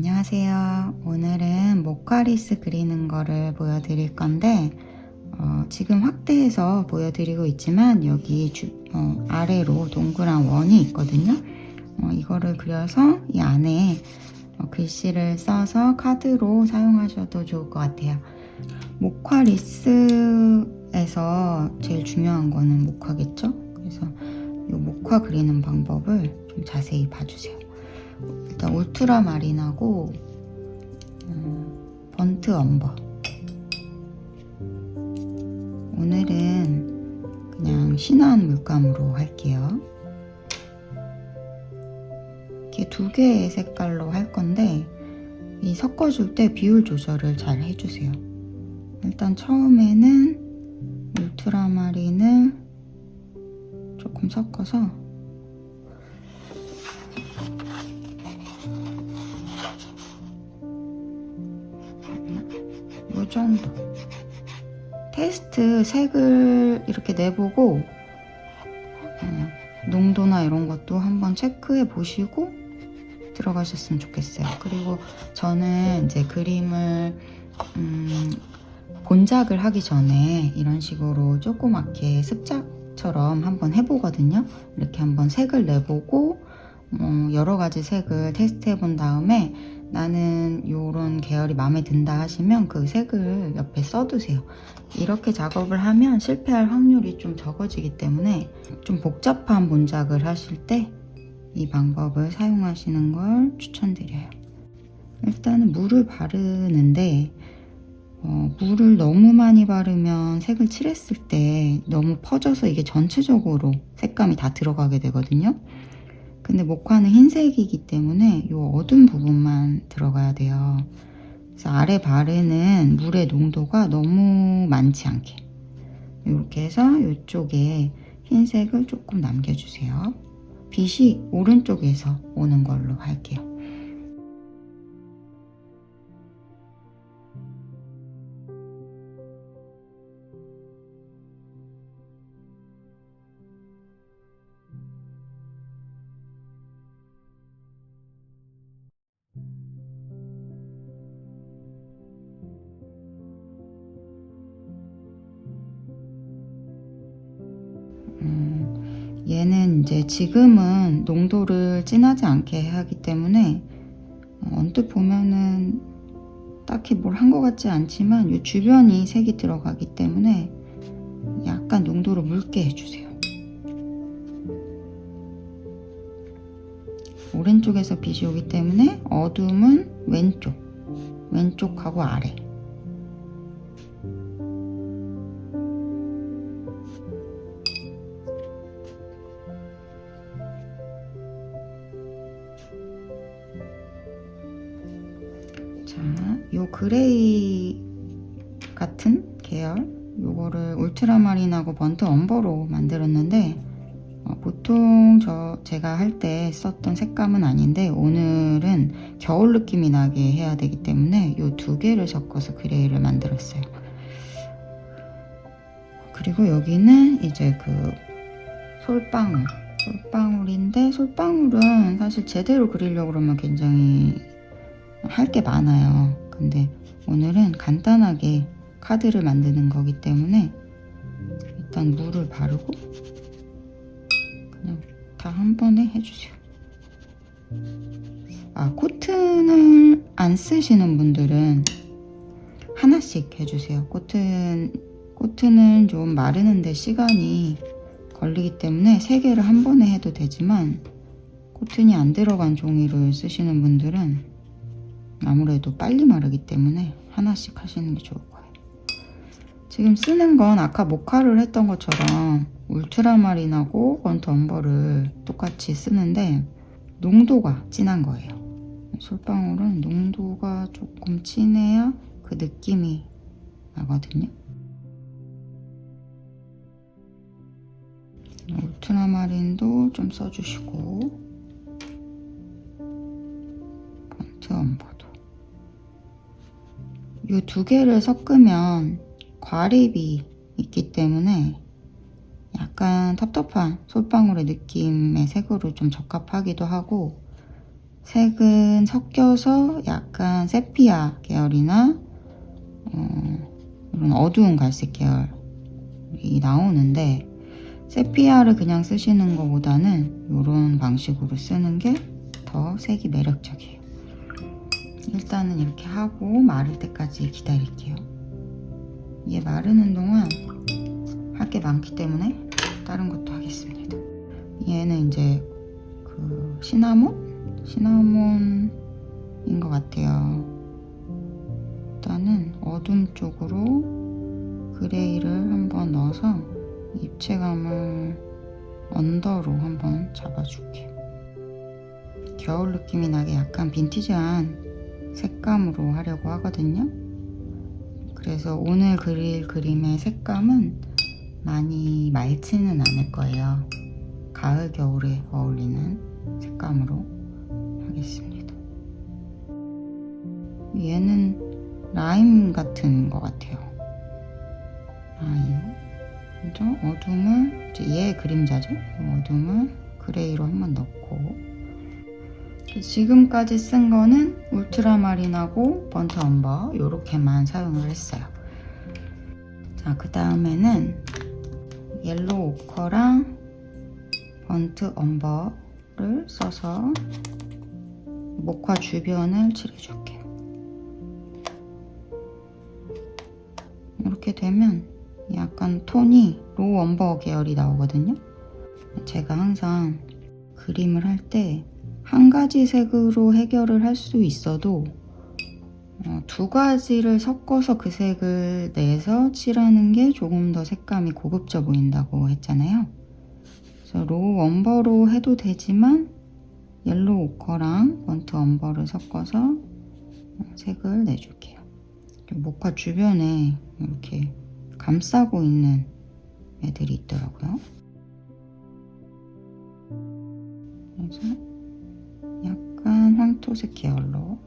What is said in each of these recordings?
안녕하세요. 오늘은 모카리스 그리는 거를 보여드릴 건데 지금 확대해서 보여드리고 있지만 여기 아래로 동그란 원이 있거든요. 이거를 그려서 이 안에 글씨를 써서 카드로 사용하셔도 좋을 것 같아요. 모카리스에서 제일 중요한 거는 모카겠죠? 그래서 이 모카 그리는 방법을 좀 자세히 봐주세요. 일단 울트라마린하고 번트 엄버. 오늘은 그냥 진한 물감으로 할게요. 이렇게 두 개의 색깔로 할 건데 이 섞어줄 때 비율 조절을 잘 해주세요. 일단 처음에는 울트라마린을 조금 섞어서 이 정도. 테스트 색을 이렇게 내보고 농도나 이런 것도 한번 체크해 보시고 들어가셨으면 좋겠어요. 그리고 저는 이제 그림을 본작을 하기 전에 이런 식으로 조그맣게 습작처럼 한번 해보거든요. 이렇게 한번 색을 내보고 여러 가지 색을 테스트해 본 다음에 나는 이런 계열이 마음에 든다 하시면 그 색을 옆에 써두세요. 이렇게 작업을 하면 실패할 확률이 좀 적어지기 때문에 좀 복잡한 본작을 하실 때 이 방법을 사용하시는 걸 추천드려요. 일단은 물을 바르는데 물을 너무 많이 바르면 색을 칠했을 때 너무 퍼져서 이게 전체적으로 색감이 다 들어가게 되거든요. 근데 모카는 흰색이기 때문에 이 어두운 부분만 들어가야 돼요. 그래서 아래 바르는 물의 농도가 너무 많지 않게 이렇게 해서 이쪽에 흰색을 조금 남겨주세요. 빛이 오른쪽에서 오는 걸로 할게요. 얘는 이제 지금은 농도를 진하지 않게 하기 때문에 언뜻 보면은 딱히 뭘 한 것 같지 않지만 이 주변이 색이 들어가기 때문에 약간 농도를 묽게 해주세요. 오른쪽에서 빛이 오기 때문에 어둠은 왼쪽하고 아래. 자, 요 그레이 같은 계열 요거를 울트라마린하고 번트 엄버로 만들었는데 보통 제가 할 때 썼던 색감은 아닌데 오늘은 겨울 느낌이 나게 해야 되기 때문에 요 두 개를 섞어서 그레이를 만들었어요. 그리고 여기는 이제 그 솔방울인데 솔방울은 사실 제대로 그리려고 그러면 굉장히 할 게 많아요. 근데 오늘은 간단하게 카드를 만드는 거기 때문에 일단 물을 바르고 그냥 다 한 번에 해주세요. 코튼을 안 쓰시는 분들은 하나씩 해주세요. 코튼은 좀 마르는데 시간이 걸리기 때문에 3개를 한 번에 해도 되지만 코튼이 안 들어간 종이를 쓰시는 분들은 아무래도 빨리 마르기 때문에 하나씩 하시는 게 좋을 거예요. 지금 쓰는 건 아까 모카를 했던 것처럼 울트라마린하고 번트 엄버를 똑같이 쓰는데 농도가 진한 거예요. 솔방울은 농도가 조금 진해야 그 느낌이 나거든요. 울트라마린도 좀 써주시고 번트 엄버도 이 두 개를 섞으면 과립이 있기 때문에 약간 텁텁한 솔방울의 느낌의 색으로 좀 적합하기도 하고 색은 섞여서 약간 세피아 계열이나 이런 어두운 갈색 계열이 나오는데, 세피아를 그냥 쓰시는 것보다는 이런 방식으로 쓰는 게 더 색이 매력적이에요. 일단은 이렇게 하고 마를 때까지 기다릴게요. 얘 마르는 동안 할 게 많기 때문에 다른 것도 하겠습니다. 얘는 이제 그 시나몬인 것 같아요. 일단은 어둠 쪽으로 그레이를 한번 넣어서 입체감을 언더로 한번 잡아줄게요. 겨울 느낌이 나게 약간 빈티지한 색감으로 하려고 하거든요. 그래서 오늘 그릴 그림의 색감은 많이 맑지는 않을 거예요. 가을 겨울에 어울리는 색감으로 하겠습니다. 얘는 라임 같은 것 같아요. 라임. 먼저 어둠을, 이제 얘의 그림자죠. 어둠을 그레이로 한번 넣고, 지금까지 쓴 거는 울트라마린하고 번트 엄버 요렇게만 사용을 했어요. 자, 그 다음에는 옐로우 오커랑 번트 엄버를 써서 목화 주변을 칠해줄게요. 이렇게 되면 약간 톤이 로우 엄버 계열이 나오거든요. 제가 항상 그림을 할 때 한 가지 색으로 해결을 할 수 있어도 두 가지를 섞어서 그 색을 내서 칠하는 게 조금 더 색감이 고급져 보인다고 했잖아요. 그래서 로우 엄버로 해도 되지만 옐로우 오커랑 번트 엄버를 섞어서 색을 내줄게요. 목화 주변에 이렇게 감싸고 있는 애들이 있더라고요. 그래서 약간 황토색 계열로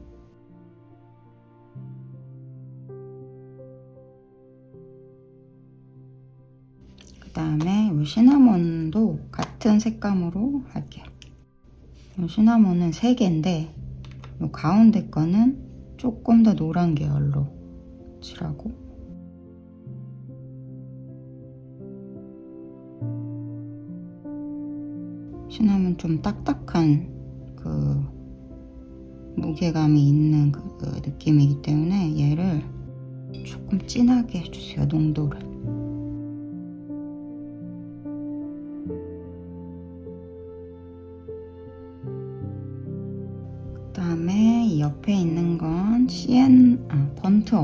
그 다음에 이 시나몬도 같은 색감으로 할게요. 이 시나몬은 3개인데 이 가운데 거는 조금 더 노란 계열로 칠하고, 시나몬 좀 딱딱한 그 무게감이 있는 그 느낌이기 때문에 얘를 조금 진하게 해주세요. 농도를. 그 다음에 이 옆에 있는 건 번트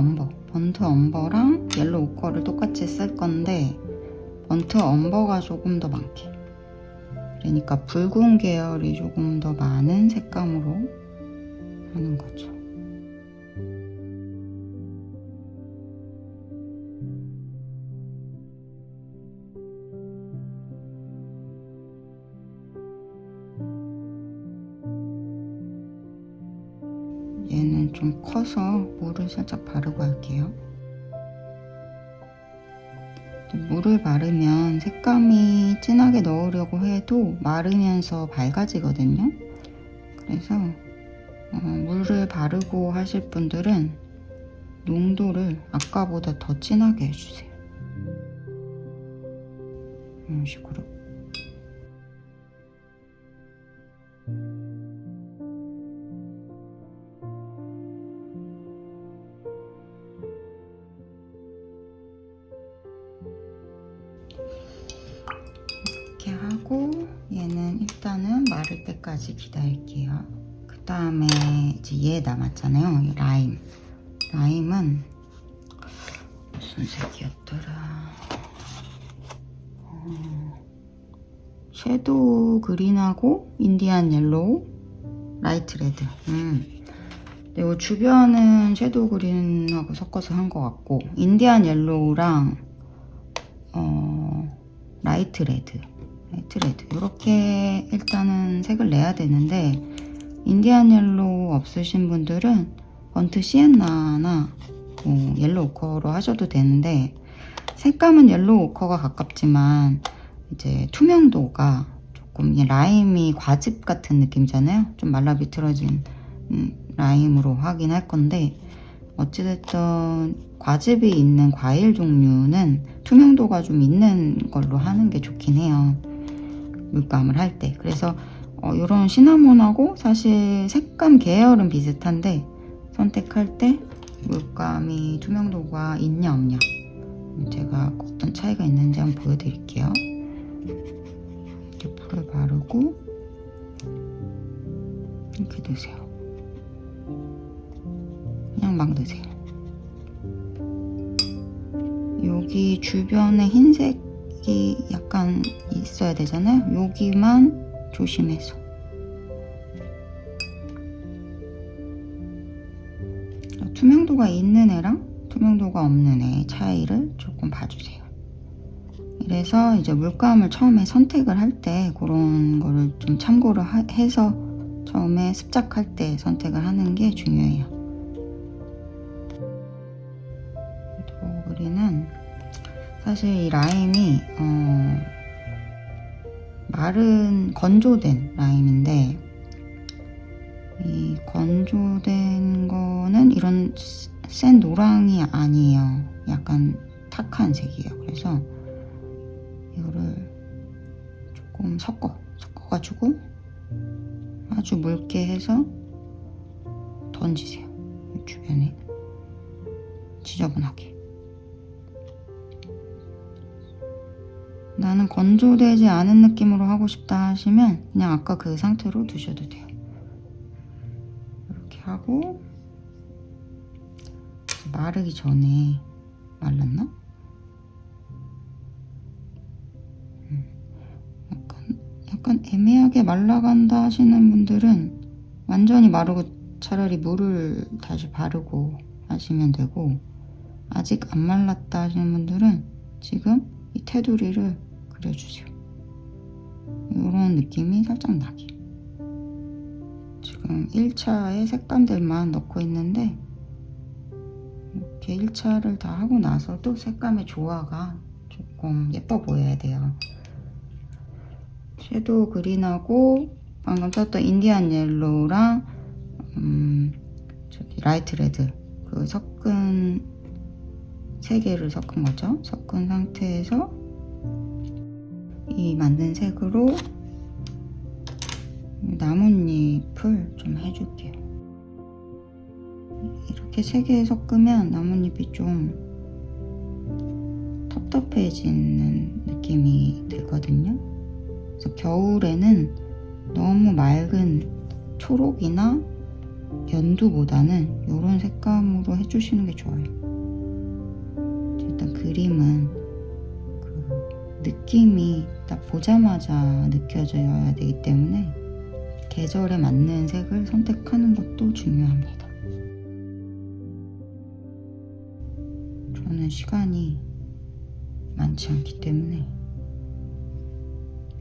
엄버랑 옐로우 오커를 똑같이 쓸 건데 번트 엄버가 조금 더 많게, 그러니까 붉은 계열이 조금 더 많은 색감으로 하는 거죠. 얘는 좀 커서 물을 살짝 바르고 할게요. 물을 바르면 색감이 진하게 넣으려고 해도 마르면서 밝아지거든요. 그래서 물을 바르고 하실 분들은 농도를 아까보다 더 진하게 해주세요. 이런 식으로. 이렇게 하고 얘는 일단은 마를 때까지 기다릴게요. 그 다음에 이제 얘 남았잖아요. 이 라임은 무슨 색이었더라? 섀도우 그린하고 인디안 옐로우, 라이트 레드. 근데 이 주변은 섀도우 그린하고 섞어서 한 것 같고, 인디안 옐로우랑 라이트 레드 이렇게 일단은 색을 내야 되는데, 인디안 옐로우 없으신 분들은 번트 시엔나나 옐로우 오커로 하셔도 되는데, 색감은 옐로우 오커가 가깝지만 이제 투명도가 조금 조금 라임이 과즙 같은 느낌이잖아요. 좀 말라 비틀어진 라임으로 하긴 할 건데, 어찌됐든 과즙이 있는 과일 종류는 투명도가 좀 있는 걸로 하는 게 좋긴 해요. 물감을 할 때. 그래서 이런 시나몬하고 사실 색감 계열은 비슷한데 선택할 때 물감이 투명도가 있냐 없냐, 제가 어떤 차이가 있는지 한번 보여드릴게요. 이렇게 풀을 바르고 이렇게 넣으세요. 그냥 막 넣으세요. 여기 주변에 흰색이 약간 있어야 되잖아요. 여기만 조심해서. 투명도가 있는 애랑 투명도가 없는 애의 차이를 조금 봐주세요. 이래서 이제 물감을 처음에 선택을 할 때 그런 거를 좀 참고를 해서 처음에 습작할 때 선택을 하는 게 중요해요. 도그리는 사실 이 라임이 마른 건조된 라임인데, 이 건조된 거는 이런 센 노랑이 아니에요. 약간 탁한 색이에요. 그래서 이거를 조금 섞어가지고 아주 묽게 해서 던지세요. 주변에 지저분하게. 나는 건조되지 않은 느낌으로 하고 싶다 하시면 그냥 아까 그 상태로 두셔도 돼요. 이렇게 하고, 마르기 전에 말랐나? 약간 애매하게 말라간다 하시는 분들은 완전히 마르고 차라리 물을 다시 바르고 하시면 되고, 아직 안 말랐다 하시는 분들은 지금 이 테두리를 그려주세요. 이런 느낌이 살짝 나게. 지금 1차의 색감들만 넣고 있는데, 이렇게 1차를 다 하고 나서도 색감의 조화가 조금 예뻐 보여야 돼요. 섀도우 그린하고 방금 썼던 인디안 옐로우랑 저기 라이트 레드, 그 섞은 세 개를 섞은 거죠. 섞은 상태에서 이 만든 색으로 나뭇잎을 좀 해줄게요. 이렇게 세 개 섞으면 나뭇잎이 좀 텁텁해지는 느낌이 들거든요. 그래서 겨울에는 너무 맑은 초록이나 연두보다는 이런 색감으로 해주시는 게 좋아요. 일단 그림은 그 느낌이 딱 보자마자 느껴져야 되기 때문에 계절에 맞는 색을 선택하는 것도 중요합니다. 저는 시간이 많지 않기 때문에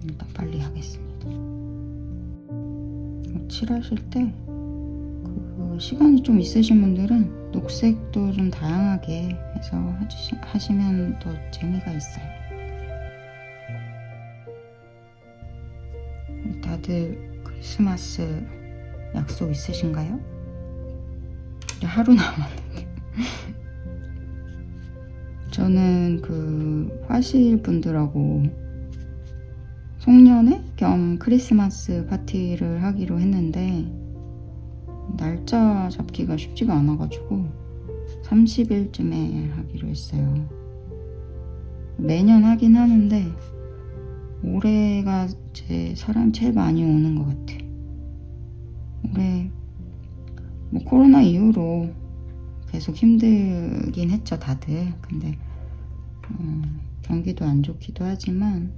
일단 빨리 하겠습니다. 칠하실 때 그 시간이 좀 있으신 분들은 녹색도 좀 다양하게 해서 하시면 더 재미가 있어요. 다들 크리스마스 약속 있으신가요? 하루 남았는데. 저는 그 화실 분들하고 송년회 겸 크리스마스 파티를 하기로 했는데 날짜 잡기가 쉽지가 않아가지고 30일쯤에 하기로 했어요. 매년 하긴 하는데 올해가 제 사람이 제일 많이 오는 것 같아. 올해 뭐 코로나 이후로 계속 힘들긴 했죠, 다들. 근데 경기도 안 좋기도 하지만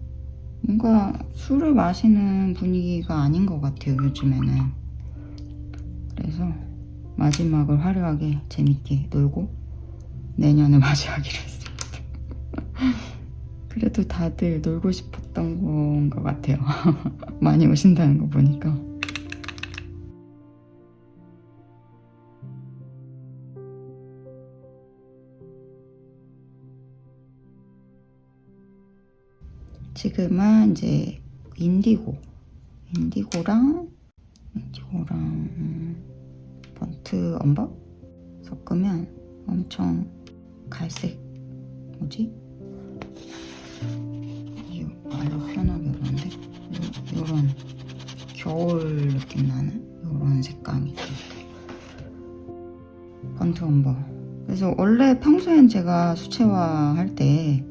뭔가 술을 마시는 분위기가 아닌 것 같아요, 요즘에는. 그래서 마지막을 화려하게 재밌게 놀고 내년을 맞이하기로 했습니다. 그래도 다들 놀고 싶었던 건 것 같아요. 많이 오신다는 거 보니까. 지금은 이제 인디고 인디고랑 번트 엄버 섞으면 엄청 갈색, 뭐지? 이거 말로 표현하기 어려운데 이런 겨울 느낌 나는 이런 색감이 들어요. 번트 엄버. 그래서 원래 평소엔 제가 수채화 할 때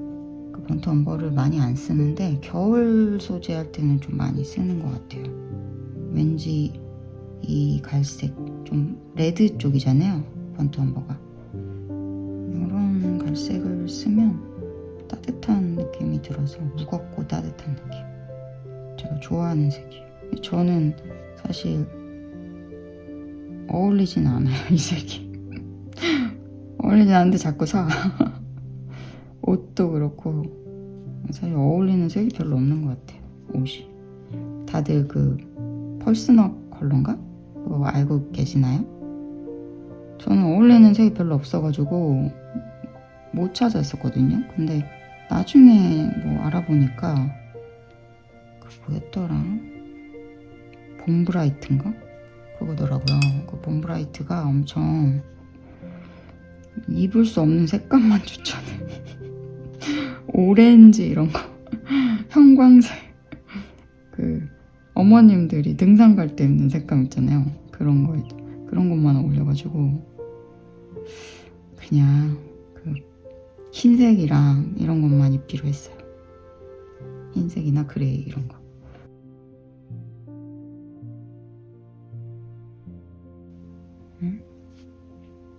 그 번트 엄버를 많이 안 쓰는데 겨울 소재 할 때는 좀 많이 쓰는 것 같아요. 왠지 이 갈색 좀 레드 쪽이잖아요, 번트 엄버가. 이런 갈색을 쓰면 따뜻한 느낌이 들어서 무겁고 따뜻한 느낌. 제가 좋아하는 색이에요. 저는 사실 어울리진 않아요, 이 색이. 어울리진 않는데 자꾸 사. 옷도 그렇고 사실 어울리는 색이 별로 없는 것 같아요, 옷이. 다들 그 펄스넛 컬러인가? 그거 알고 계시나요? 저는 어울리는 색이 별로 없어가지고 못 찾았었거든요. 근데 나중에 뭐 알아보니까 그 뭐였더라? 봄브라이트인가? 그거더라고요. 그 봄브라이트가 엄청 입을 수 없는 색감만 추천해. 오렌지 이런 거, 형광색. 그 어머님들이 등산 갈 때 입는 색감 있잖아요. 그런 것만 어울려가지고 그냥 그 흰색이랑 이런 것만 입기로 했어요. 흰색이나 그레이 이런 거.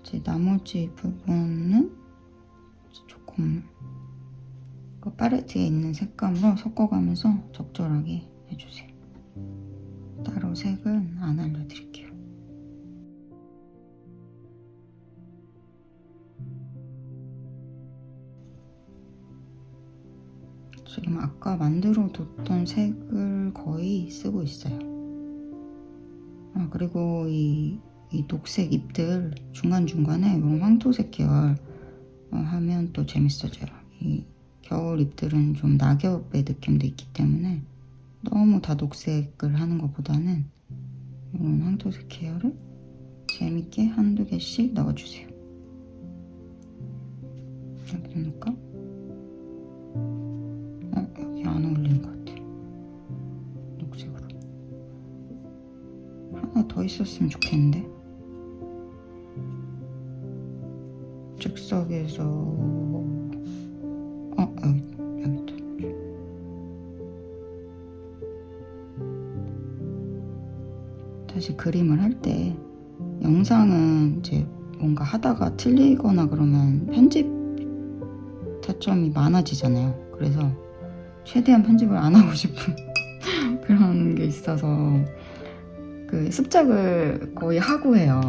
이제 나머지 부분은 조금 그 팔레트에 있는 색감으로 섞어가면서 적절하게 해주세요. 따로 색은 안 알려드릴게요. 지금 아까 만들어 뒀던 색을 거의 쓰고 있어요. 그리고 이 녹색 잎들 중간중간에 이런 황토색 계열 하면 또 재밌어져요. 이 겨울 잎들은 좀 낙엽의 느낌도 있기 때문에 너무 다 녹색을 하는 것보다는 이런 황토색 계열을 재밌게 한두 개씩 넣어주세요. 여기도 넣을까? 여기 안 어울리는 것 같아. 녹색으로. 하나 더 있었으면 좋겠는데. 즉석에서 여기 있다. 다시 그림을 할 때 영상은 이제 뭔가 하다가 틀리거나 그러면 편집 타점이 많아지잖아요. 그래서 최대한 편집을 안 하고 싶은 그런 게 있어서 그 습작을 거의 하고 해요.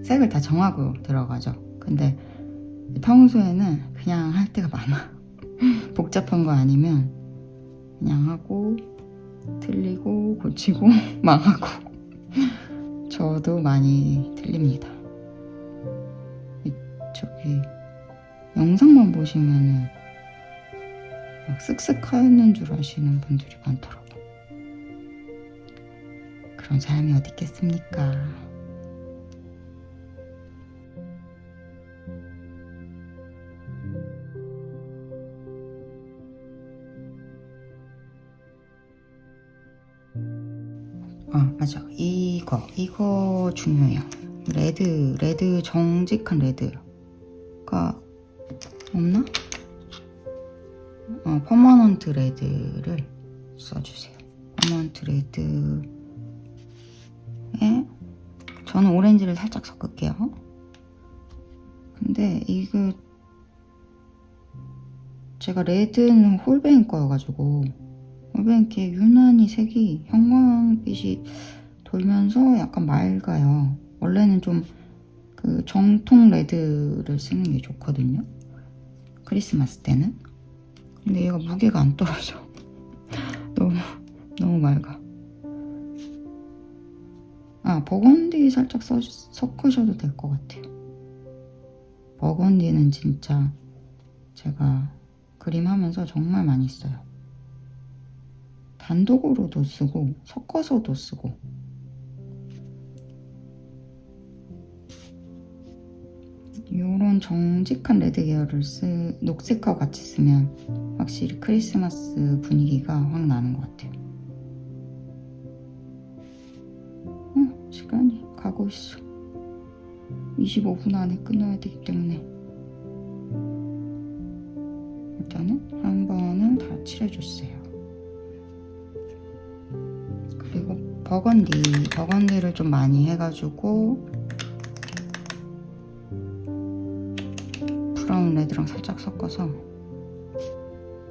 색을 다 정하고 들어가죠. 근데 평소에는 그냥 할 때가 많아. 복잡한 거 아니면 그냥 하고 틀리고 고치고 망하고 저도 많이 틀립니다. 저기 영상만 보시면은 막 쓱쓱 하는 줄 아시는 분들이 많더라고. 그런 사람이 어디 있겠습니까? 맞아. 이거 중요해요. 레드 정직한 레드가 없나? 퍼머넌트 레드를 써주세요. 퍼머넌트 레드에 저는 오렌지를 살짝 섞을게요. 근데 이거 제가 레드는 홀베인 거여가지고 홀베인께 유난히 색이 형광빛이 돌면서 약간 맑아요. 원래는 좀 그 정통 레드를 쓰는 게 좋거든요. 크리스마스 때는. 근데 얘가 무게가 안 떨어져. 너무 맑아. 버건디 살짝 섞으셔도 될 것 같아요. 버건디는 진짜 제가 그림하면서 정말 많이 써요. 단독으로도 쓰고 섞어서도 쓰고. 이런 정직한 레드 계열을 녹색하고 같이 쓰면 확실히 크리스마스 분위기가 확 나는 것 같아요. 시간이 가고 있어. 25분 안에 끊어야 되기 때문에 일단은 한 번은 다 칠해줬어요. 그리고 버건디를 좀 많이 해가지고 브라운 레드랑 살짝 섞어서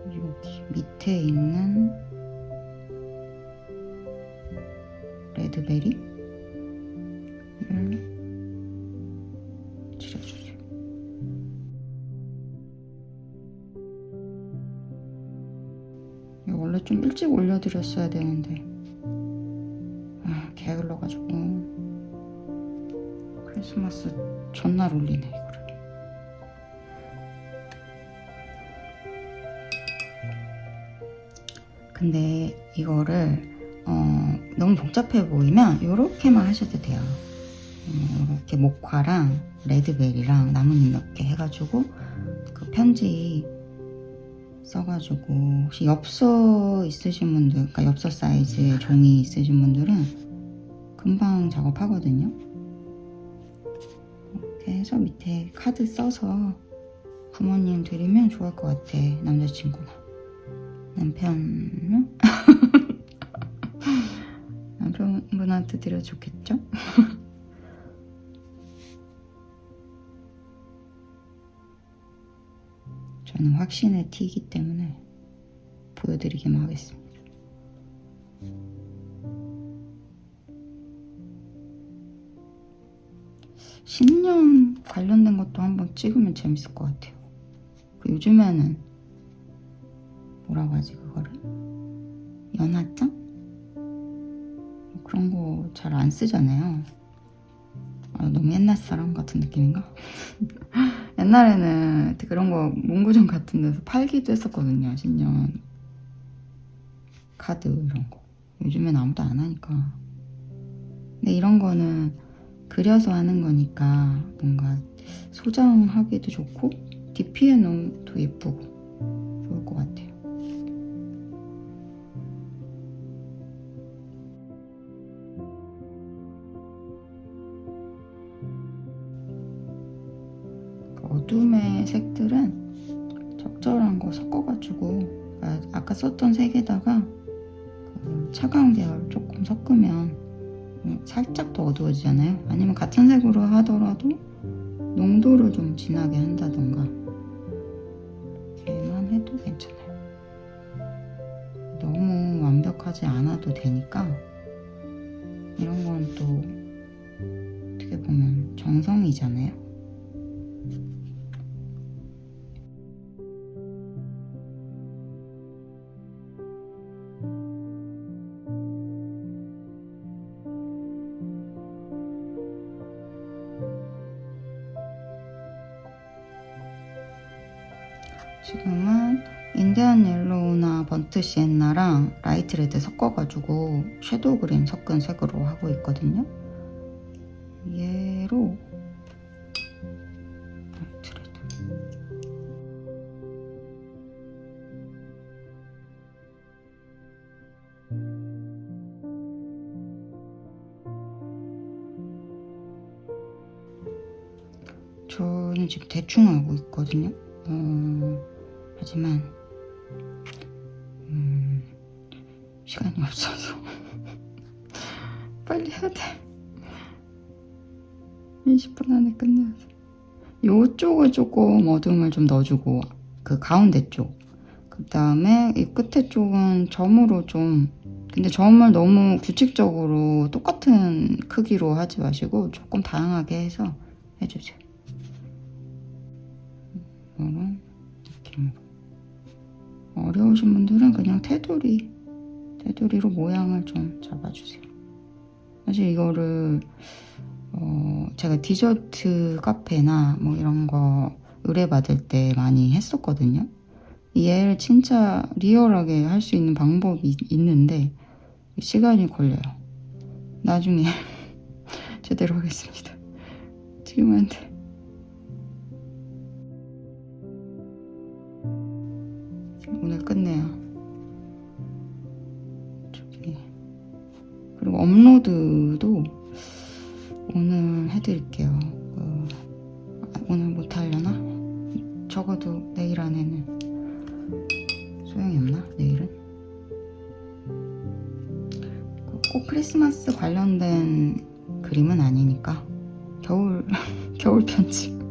여기 밑에 있는 레드베리를 칠해주세요. 원래 좀 일찍 올려드렸어야 되는데 게을러가지고 크리스마스 전날 올리네 이거를. 근데 이거를 너무 복잡해 보이면 이렇게만 하셔도 돼요. 이렇게 목화랑 레드베리랑 나뭇잎 몇 개 해가지고 그 편지 써가지고 혹시 엽서 있으신 분들, 그러니까 엽서 사이즈의 종이 있으신 분들은 금방 작업하거든요. 이렇게 해서 밑에 카드 써서 부모님 드리면 좋을 것 같아. 남자친구나 남편은 남편분한테 드려 좋겠죠? 저는 확신의 T이기 때문에 보여드리기만 하겠습니다. 신년 관련된 것도 한번 찍으면 재밌을 것 같아요. 요즘에는 뭐라고 하지 그거를? 연하장? 그런 거 잘 안 쓰잖아요. 너무 옛날 사람 같은 느낌인가? 옛날에는 그런 거 문구점 같은 데서 팔기도 했었거든요. 신년 카드 이런 거. 요즘엔 아무도 안 하니까. 근데 이런 거는 그려서 하는 거니까 뭔가 소장하기도 좋고 DP에 넣어도 예쁘고 좋을 것 같아요. 어둠의 색들은 적절한 거 섞어가지고 아까 썼던 색에다가 차가운 계열 조금 섞으면 살짝 더 어두워지잖아요. 아니면 같은 색으로 하더라도 농도를 좀 진하게 한다던가 이렇게만 해도 괜찮아요. 너무 완벽하지 않아도 되니까 이런 건 또 어떻게 보면 정성이잖아요. 지금은 인디안 옐로우나 번트 시엔나랑 라이트 레드 섞어가지고 섀도우 그린 섞은 색으로 하고 있거든요. 얘로 라이트 레드. 저는 지금 대충 하고 있거든요. 하지만 시간이 없어서 빨리 해야 돼. 20분 안에 끝내야 돼. 요쪽을 조금 어둠을 좀 넣어주고 그 가운데 쪽, 그 다음에 이 끝에 쪽은 점으로 좀, 근데 점을 너무 규칙적으로 똑같은 크기로 하지 마시고 조금 다양하게 해서 해주세요. 이런 느낌으로. 어려우신 분들은 그냥 테두리로 모양을 좀 잡아주세요. 사실 이거를 제가 디저트 카페나 뭐 이런 거 의뢰받을 때 많이 했었거든요. 얘를 진짜 리얼하게 할 수 있는 방법이 있는데 시간이 걸려요. 나중에 제대로 하겠습니다. 지금 안 돼. 오늘 끝내요. 저기. 그리고 업로드도 오늘 해드릴게요. 오늘 못하려나? 적어도 내일 안에는. 소용이 없나? 내일은? 꼭 크리스마스 관련된 그림은 아니니까 겨울 편집.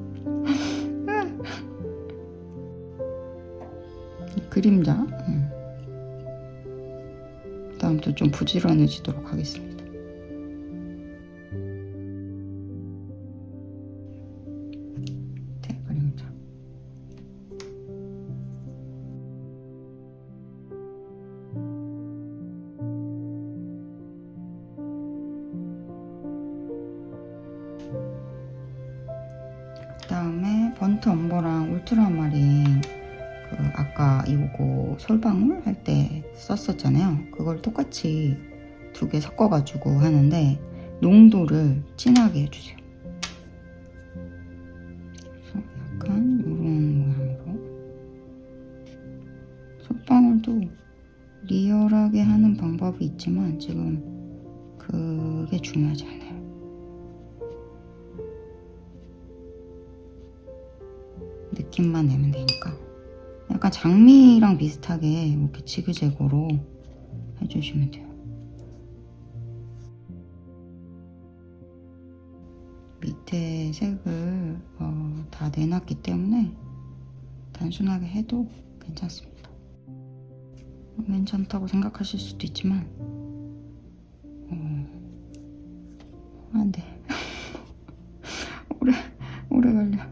그림자. 다음부터 좀 부지런해지도록 하겠습니다. 그림자. 그 다음에 번트 엄버랑 울트라마린 아까 이거 솔방울 할 때 썼었잖아요. 그걸 똑같이 2개 섞어가지고 하는데 농도를 진하게 해주세요. 그래서 약간 이런 모양으로. 솔방울도 리얼하게 하는 방법이 있지만 지금 그게 중요하지 않아요. 느낌만 내면 되니까. 약간 장미랑 비슷하게 이렇게 지그재그로 해주시면 돼요. 밑에 색을 다 내놨기 때문에 단순하게 해도 괜찮습니다. 괜찮다고 생각하실 수도 있지만 안 돼. 오래 걸려.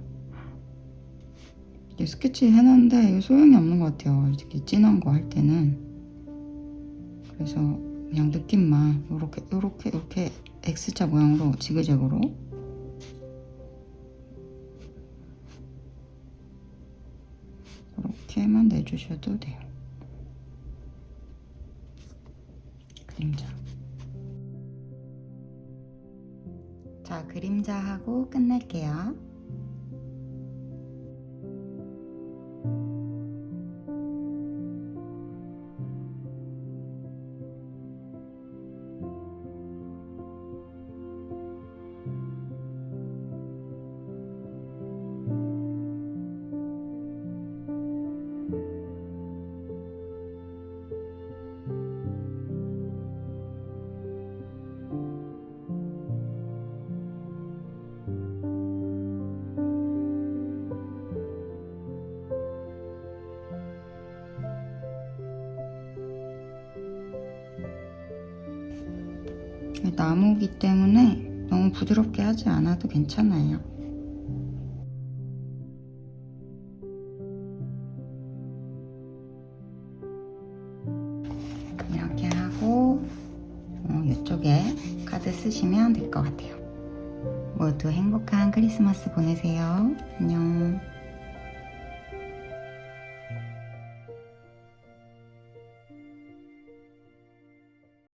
스케치 해놨는데 이거 소용이 없는 것 같아요. 이렇게 진한 거 할 때는. 그래서 그냥 느낌만 이렇게 X자 모양으로 지그재그로 이렇게만 내주셔도 돼요. 그림자. 자, 그림자 하고 끝낼게요. 나무기 때문에 너무 부드럽게 하지 않아도 괜찮아요. 이렇게 하고 이쪽에 카드 쓰시면 될 것 같아요. 모두 행복한 크리스마스 보내세요. 안녕.